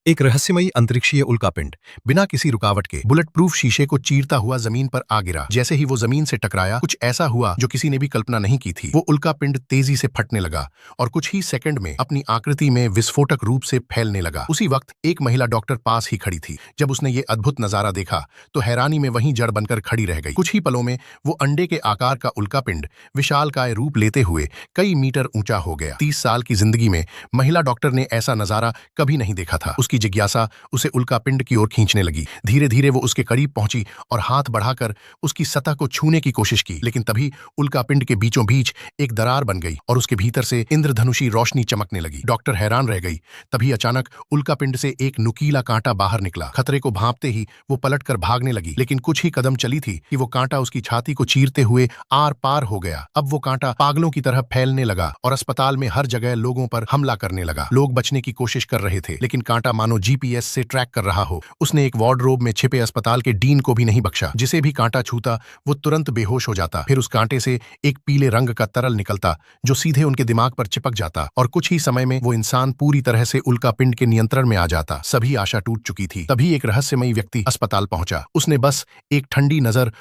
एक रहस्यमयी अंतरिक्षीय उल्कापिंड बिना किसी रुकावट के बुलेट प्रूफ शीशे को चीरता हुआ जमीन पर आ गिरा। जैसे ही वो जमीन से टकराया, कुछ ऐसा हुआ जो किसी ने भी कल्पना नहीं की थी। वो उल्कापिंड तेजी से फटने लगा और कुछ ही सेकंड में अपनी आकृति में विस्फोटक रूप से फैलने लगा। उसी वक्त एक महिला डॉक्टर पास ही खड़ी थी। जब उसने ये अद्भुत नजारा देखा तो हैरानी में वहीं जड़ बनकर खड़ी रह गई। कुछ ही पलों में वो अंडे के आकार का उल्कापिंड विशालकाय रूप लेते हुए कई मीटर ऊंचा हो गया। 30 साल की जिंदगी में महिला डॉक्टर ने ऐसा नजारा कभी नहीं देखा था। उसकी जिज्ञासा उसे उल्कापिंड की ओर खींचने लगी। धीरे धीरे वो उसके करीब पहुंची और हाथ बढ़ाकर उसकी सतह को छूने की कोशिश की, लेकिन तभी उल्कापिंड के बीचों बीच एक दरार बन गई और उसके भीतर से इंद्रधनुषी रोशनी चमकने लगी। डॉक्टर हैरान रह गई। तभी अचानक उल्कापिंड से एक नुकीला कांटा बाहर निकला। खतरे को भांपते ही वो पलटकर भागने लगी, लेकिन कुछ ही कदम चली थी कि वो कांटा उसकी छाती को चीरते हुए आर पार हो गया। अब वो कांटा पागलों की तरह फैलने लगा और अस्पताल में हर जगह लोगों पर हमला करने लगा। लोग बचने की कोशिश कर रहे थे, लेकिन कांटा मानो जीपीएस से ट्रैक कर रहा हो। उसने एक वार्डरोब में छिपे अस्पताल के डीन को भी नहीं बख्शा। जिसे भी कांटा छूता वो तुरंत बेहोश हो जाता। फिर उस कांटे से एक पीले रंग का तरल निकलता जो सीधे उनके दिमाग पर चिपक जाता और कुछ ही समय में वो इंसान पूरी तरह से उल्कापिंड के नियंत्रण में आ जाता। सभी आशा टूट चुकी थी। तभी एक रहस्यमयी व्यक्ति अस्पताल पहुंचा। उसने बस एक ठंडी नजर